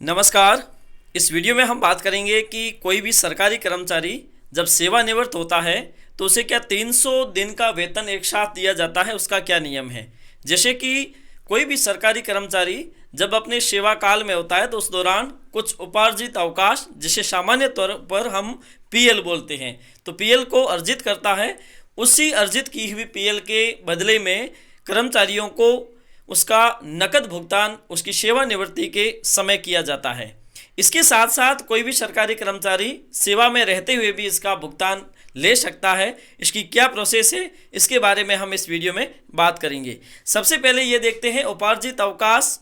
नमस्कार। इस वीडियो में हम बात करेंगे कि कोई भी सरकारी कर्मचारी जब सेवानिवृत्त होता है तो उसे क्या 300 दिन का वेतन एक साथ दिया जाता है, उसका क्या नियम है। जैसे कि कोई भी सरकारी कर्मचारी जब अपने सेवा काल में होता है तो उस दौरान कुछ उपार्जित अवकाश, जिसे सामान्य तौर पर हम पीएल बोलते हैं, तो पीएल को अर्जित करता है। उसी अर्जित की हुई पीएल के बदले में कर्मचारियों को उसका नकद भुगतान उसकी सेवानिवृत्ति के समय किया जाता है। इसके साथ साथ कोई भी सरकारी कर्मचारी सेवा में रहते हुए भी इसका भुगतान ले सकता है। इसकी क्या प्रोसेस है, इसके बारे में हम इस वीडियो में बात करेंगे। सबसे पहले ये देखते हैं उपार्जित अवकाश।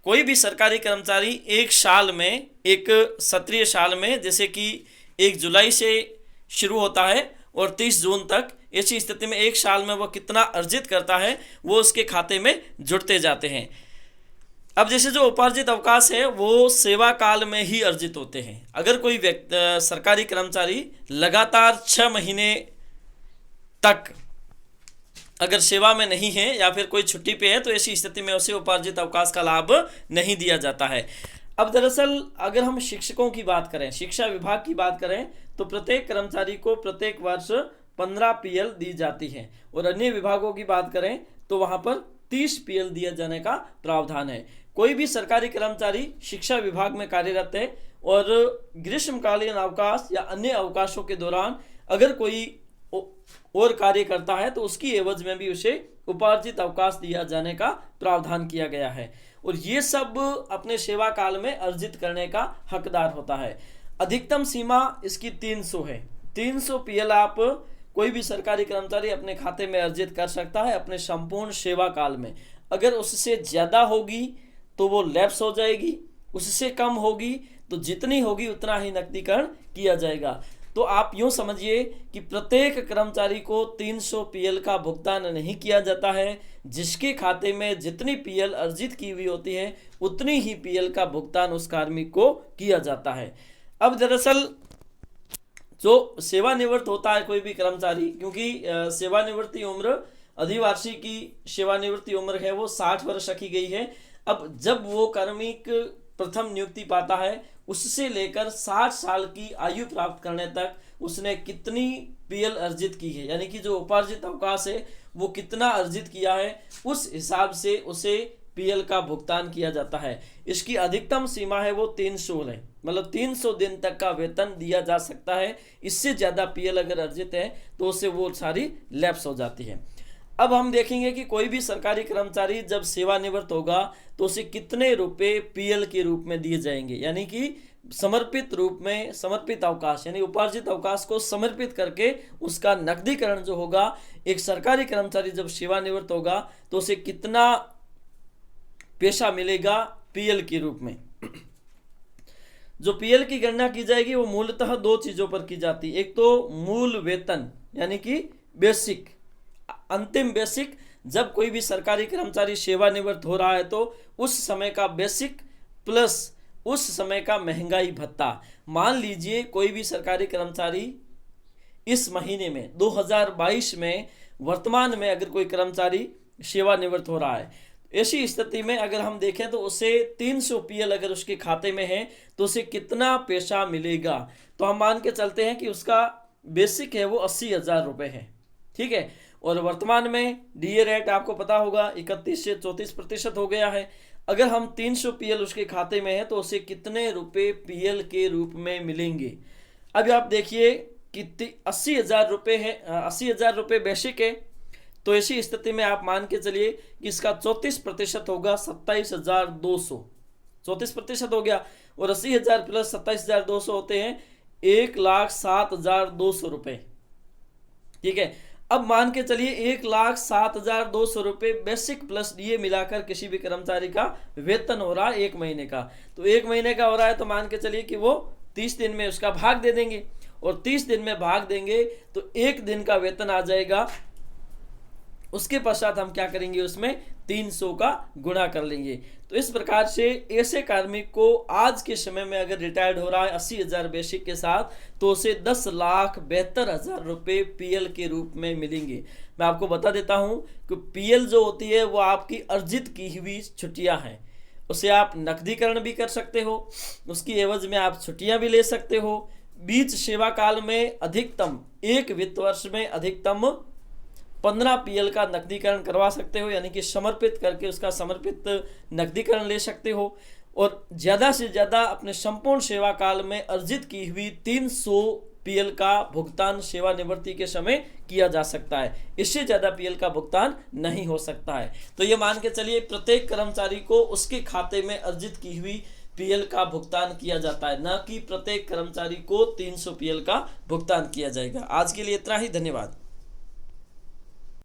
कोई भी सरकारी कर्मचारी एक साल में, एक सत्रीय साल में, जैसे कि 1 जुलाई से शुरू होता है और 30 जून तक, ऐसी स्थिति में एक साल में वो कितना अर्जित करता है वो उसके खाते में जुड़ते जाते हैं। अब जैसे जो उपार्जित अवकाश है वो सेवा काल में ही अर्जित होते हैं। अगर कोई सरकारी कर्मचारी लगातार 6 महीने तक अगर सेवा में नहीं है या फिर कोई छुट्टी पे है तो ऐसी स्थिति में उसे उपार्जित अवकाश का लाभ नहीं दिया जाता है। अब दरअसल अगर हम शिक्षकों की बात करें, शिक्षा विभाग की बात करें, तो प्रत्येक कर्मचारी को प्रत्येक वर्ष 15 पीएल दी जाती है और अन्य विभागों की बात करें तो वहां पर 30 पीएल दिए जाने का प्रावधान है। कोई भी सरकारी कर्मचारी शिक्षा विभाग में कार्यरत है और ग्रीष्मकालीन अवकाश या अन्य अवकाशों के दौरान अगर कोई और कार्य करता है तो उसकी एवज में भी उसे उपार्जित अवकाश दिया जाने का प्रावधान किया गया है और ये सब अपने सेवा काल में अर्जित करने का हकदार होता है। अधिकतम सीमा इसकी 300 है। 300 पीएल आप कोई भी सरकारी कर्मचारी अपने खाते में अर्जित कर सकता है अपने संपूर्ण सेवा काल में। अगर उससे ज़्यादा होगी तो वो लैप्स हो जाएगी, उससे कम होगी तो जितनी होगी उतना ही नकदीकरण किया जाएगा। तो आप यूँ समझिए कि प्रत्येक कर्मचारी को 300 पीएल का भुगतान नहीं किया जाता है। जिसके खाते में जितनी पीएल अर्जित की हुई होती है उतनी ही पीएल का भुगतान उस कार्मिक को किया जाता है। अब दरअसल जो सेवानिवृत्त होता है कोई भी कर्मचारी, क्योंकि सेवानिवृत्ति उम्र अधिवासी की सेवानिवृत्ति उम्र है वो 60 वर्ष रखी गई है। अब जब वो कार्मिक प्रथम नियुक्ति पाता है उससे लेकर 60 साल की आयु प्राप्त करने तक उसने कितनी पीएल अर्जित की है, यानी कि जो उपार्जित अवकाश है वो कितना अर्जित किया है, उस हिसाब से उसे पीएल का भुगतान किया जाता है। इसकी अधिकतम सीमा है वो 300 है, मतलब 300 दिन तक का वेतन दिया जा सकता है। इससे ज़्यादा पीएल अगर अर्जित है तो उससे वो सारी लैप्स हो जाती है। अब हम देखेंगे कि कोई भी सरकारी कर्मचारी जब सेवानिवृत्त होगा तो उसे कितने रुपए पीएल के रूप में दिए जाएंगे, यानी कि समर्पित रूप में, समर्पित अवकाश यानी उपार्जित अवकाश को समर्पित करके उसका नकदीकरण जो होगा, एक सरकारी कर्मचारी जब सेवानिवृत्त होगा तो उसे कितना पैसा मिलेगा पीएल के रूप में। जो पीएल की गणना की जाएगी वो मूलतः 2 चीजों पर की जाती है। एक तो मूल वेतन यानी कि बेसिक, अंतिम बेसिक, जब कोई भी सरकारी कर्मचारी सेवानिवृत्त हो रहा है तो उस समय का बेसिक प्लस उस समय का महंगाई भत्ता। मान लीजिए कोई भी सरकारी कर्मचारी इस महीने में 2022 में वर्तमान में अगर कोई कर्मचारी सेवानिवृत्त हो रहा है, ऐसी स्थिति में अगर हम देखें तो उसे 300 पीएल अगर उसके खाते में है तो उसे कितना पैसा मिलेगा। तो हम मान के चलते हैं कि उसका बेसिक है वो 80,000 रुपये है, ठीक है, और वर्तमान में डीए रेट आपको पता होगा 31 से 34% हो गया है। अगर हम 300 पीएल उसके खाते में है तो उसे कितने रुपए पीएल के रूप में मिलेंगे। अब आप देखिए कि 80,000 रुपये है, 80,000 रुपये बेसिक है, तो ऐसी स्थिति में आप मान के चलिए कि इसका 34% होगा 27,200, 34% हो गया, और 80,000 प्लस 27,200 होते हैं 1,07,200 रुपये, ठीक है। अब मान के चलिए 1,07,200 रुपये बेसिक प्लस डीए मिलाकर किसी भी कर्मचारी का वेतन हो रहा है 1 महीने का। तो 1 महीने का हो रहा है तो मान के चलिए कि वो 30 दिन में उसका भाग दे देंगे, और 30 दिन में भाग देंगे तो 1 दिन का वेतन आ जाएगा। उसके पश्चात हम क्या करेंगे, उसमें 300 का गुणा कर लेंगे। तो इस प्रकार से ऐसे कार्मिक को आज के समय में अगर रिटायर्ड हो रहा है 80,000 बेसिक के साथ तो उसे 10,72,000 रुपये पीएल के रूप में मिलेंगे। मैं आपको बता देता हूं कि पीएल जो होती है वो आपकी अर्जित की हुई छुट्टियां हैं। उसे आप नकदीकरण भी कर सकते हो, उसकी एवज में आप छुट्टियां भी ले सकते हो। बीच सेवा काल में अधिकतम एक वित्त वर्ष में अधिकतम 15 पीएल का नकदीकरण करवा सकते हो, यानी कि समर्पित करके उसका समर्पित नकदीकरण ले सकते हो। और ज़्यादा से ज़्यादा अपने संपूर्ण सेवा काल में अर्जित की हुई 300 पीएल का भुगतान सेवानिवृत्ति के समय किया जा सकता है। इससे ज़्यादा पीएल का भुगतान नहीं हो सकता है। तो ये मान के चलिए प्रत्येक कर्मचारी को उसके खाते में अर्जित की हुई पीएल का भुगतान किया जाता है, न कि प्रत्येक कर्मचारी को 300 पीएल का भुगतान किया जाएगा। आज के लिए इतना ही, धन्यवाद।